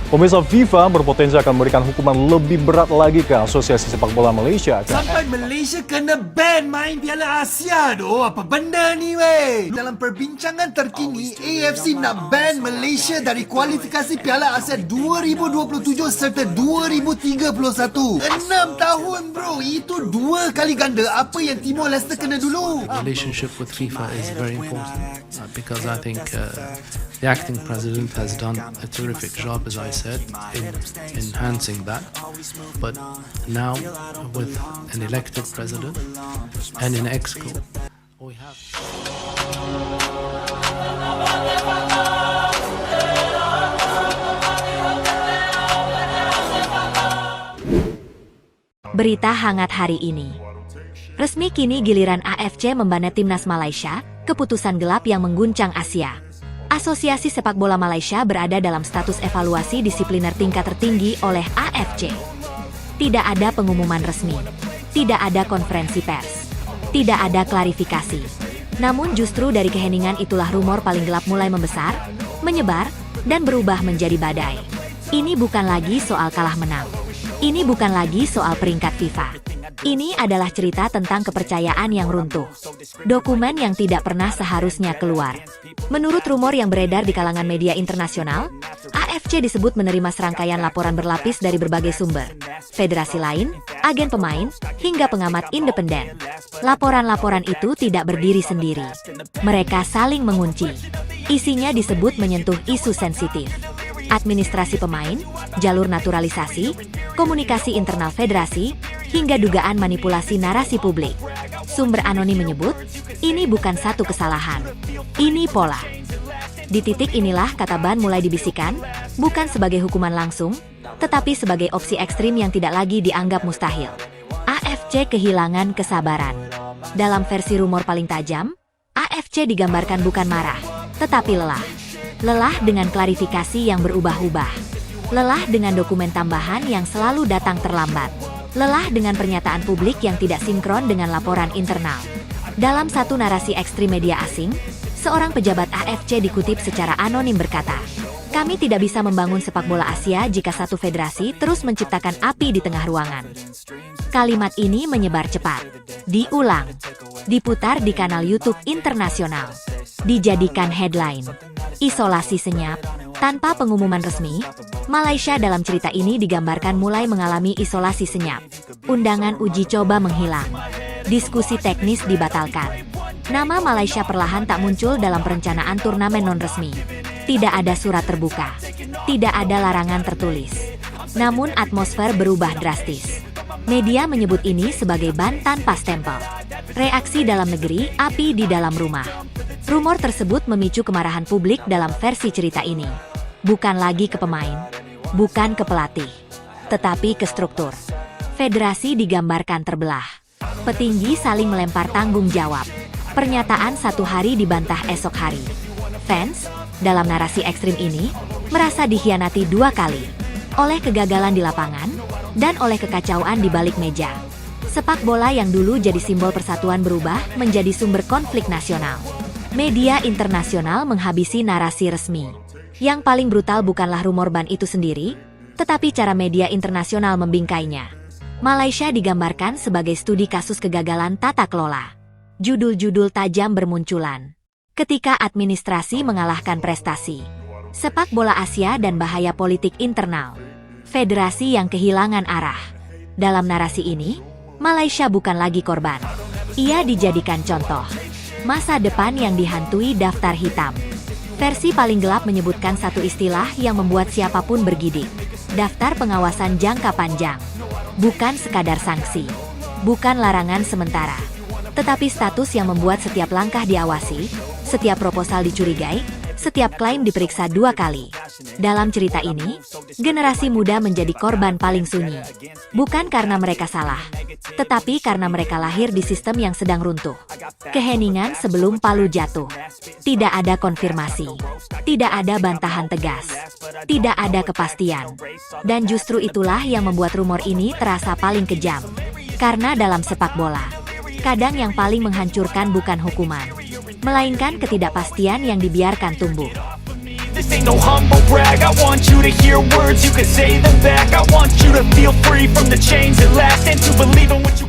Pemirsa, FIFA berpotensi akan memberikan hukuman lebih berat lagi ke Asosiasi Sepak Bola Malaysia. Sampai Malaysia kena ban main Piala Asia doh. Apa benda ni weh? Dalam perbincangan terkini, AFC nak ban Malaysia dari kualifikasi Piala Asia 2027 serta 2031. 6 tahun bro, itu 2 kali ganda apa yang Timor Leste kena dulu. Relationship with FIFA is very important because I think the acting president has done a terrific job, as I said, in enhancing that. But now, with an elected president and an exco, we have. Berita hangat hari ini. Resmi kini giliran AFC membana timnas Malaysia, keputusan gelap yang mengguncang Asia. Asosiasi Sepak Bola Malaysia berada dalam status evaluasi disipliner tingkat tertinggi oleh AFC. Tidak ada pengumuman resmi, tidak ada konferensi pers, tidak ada klarifikasi. Namun justru dari keheningan itulah rumor paling gelap mulai membesar, menyebar, dan berubah menjadi badai. Ini bukan lagi soal kalah menang. Ini bukan lagi soal peringkat FIFA. Ini adalah cerita tentang kepercayaan yang runtuh. Dokumen yang tidak pernah seharusnya keluar. Menurut rumor yang beredar di kalangan media internasional, AFC disebut menerima serangkaian laporan berlapis dari berbagai sumber. Federasi lain, agen pemain, hingga pengamat independen. Laporan-laporan itu tidak berdiri sendiri. Mereka saling mengunci. Isinya disebut menyentuh isu sensitif. Administrasi pemain, jalur naturalisasi, komunikasi internal federasi, hingga dugaan manipulasi narasi publik. Sumber anonim menyebut, ini bukan satu kesalahan. Ini pola. Di titik inilah kata ban mulai dibisikkan, bukan sebagai hukuman langsung, tetapi sebagai opsi ekstrim yang tidak lagi dianggap mustahil. AFC kehilangan kesabaran. Dalam versi rumor paling tajam, AFC digambarkan bukan marah, tetapi lelah. Lelah dengan klarifikasi yang berubah-ubah. Lelah dengan dokumen tambahan yang selalu datang terlambat. Lelah dengan pernyataan publik yang tidak sinkron dengan laporan internal. Dalam satu narasi ekstrim media asing, seorang pejabat AFC dikutip secara anonim berkata, "Kami tidak bisa membangun sepak bola Asia jika satu federasi terus menciptakan api di tengah ruangan." Kalimat ini menyebar cepat. Diulang. Diputar di kanal YouTube internasional. Dijadikan headline. Isolasi senyap. Tanpa pengumuman resmi, Malaysia dalam cerita ini digambarkan mulai mengalami isolasi senyap. Undangan uji coba menghilang. Diskusi teknis dibatalkan. Nama Malaysia perlahan tak muncul dalam perencanaan turnamen non-resmi. Tidak ada surat terbuka. Tidak ada larangan tertulis. Namun atmosfer berubah drastis. Media menyebut ini sebagai ban tanpa stempel. Reaksi dalam negeri, api di dalam rumah. Rumor tersebut memicu kemarahan publik dalam versi cerita ini. Bukan lagi ke pemain, bukan ke pelatih, tetapi ke struktur. Federasi digambarkan terbelah. Petinggi saling melempar tanggung jawab. Pernyataan satu hari dibantah esok hari. Fans, dalam narasi ekstrim ini, merasa dikhianati 2 kali. Oleh kegagalan di lapangan, dan oleh kekacauan di balik meja. Sepak bola yang dulu jadi simbol persatuan berubah menjadi sumber konflik nasional. Media internasional menghabisi narasi resmi. Yang paling brutal bukanlah rumor ban itu sendiri, tetapi cara media internasional membingkainya. Malaysia digambarkan sebagai studi kasus kegagalan tata kelola. Judul-judul tajam bermunculan. Ketika administrasi mengalahkan prestasi. Sepak bola Asia dan bahaya politik internal. Federasi yang kehilangan arah. Dalam narasi ini, Malaysia bukan lagi korban. Ia dijadikan contoh. Masa depan yang dihantui daftar hitam. Versi paling gelap menyebutkan satu istilah yang membuat siapapun bergidik. Daftar pengawasan jangka panjang. Bukan sekadar sanksi. Bukan larangan sementara. Tetapi status yang membuat setiap langkah diawasi, setiap proposal dicurigai, setiap klaim diperiksa 2 kali. Dalam cerita ini, generasi muda menjadi korban paling sunyi. Bukan karena mereka salah, tetapi karena mereka lahir di sistem yang sedang runtuh. Keheningan sebelum palu jatuh. Tidak ada konfirmasi. Tidak ada bantahan tegas. Tidak ada kepastian. Dan justru itulah yang membuat rumor ini terasa paling kejam. Karena dalam sepak bola, kadang yang paling menghancurkan bukan hukuman, melainkan ketidakpastian yang dibiarkan tumbuh. This ain't no humble brag. I want you to hear words, you can say them back. I want you to feel free from the chains at last, and to believe in what you